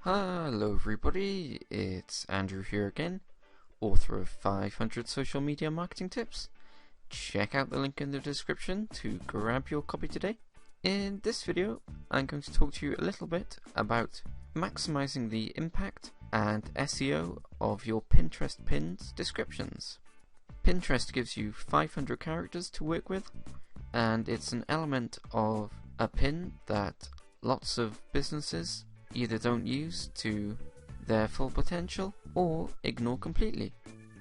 Hello everybody, it's Andrew here again, author of 500 social media marketing tips. Check out the link in the description to grab your copy today. In this video, I'm going to talk to you a little bit about maximizing the impact and SEO of your Pinterest pins descriptions. Pinterest gives you 500 characters to work with, and it's an element of a pin that lots of businesses either don't use to their full potential or ignore completely.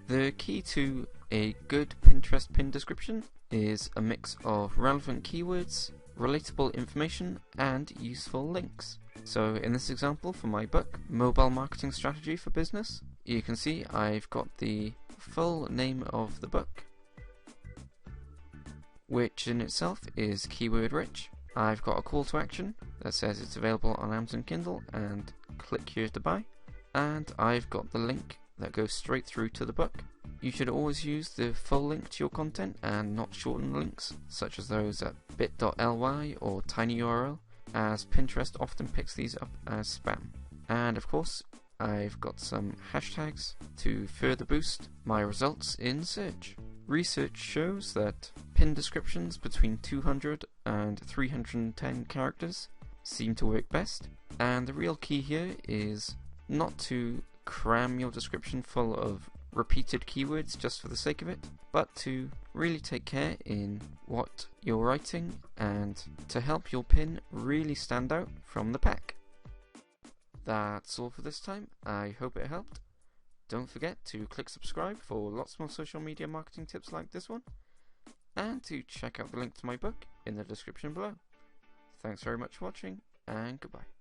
The key to a good Pinterest pin description is a mix of relevant keywords, relatable information, and useful links. So in this example for my book, Mobile Marketing Strategy for Business, you can see I've got the full name of the book, which in itself is keyword rich. I've got a call to action that says it's available on Amazon Kindle and click here to buy, and I've got the link that goes straight through to the book. You should always use the full link to your content and not shorten links such as those at bit.ly or tinyurl, as Pinterest often picks these up as spam. And of course I've got some hashtags to further boost my results in search. Research shows that pin descriptions between 200 and 310 characters seem to work best, and the real key here is not to cram your description full of repeated keywords just for the sake of it, but to really take care in what you're writing and to help your pin really stand out from the pack. That's all for this time. I hope it helped. Don't forget to click subscribe for lots more social media marketing tips like this one, and to check out the link to my book in the description below. Thanks very much for watching, and goodbye.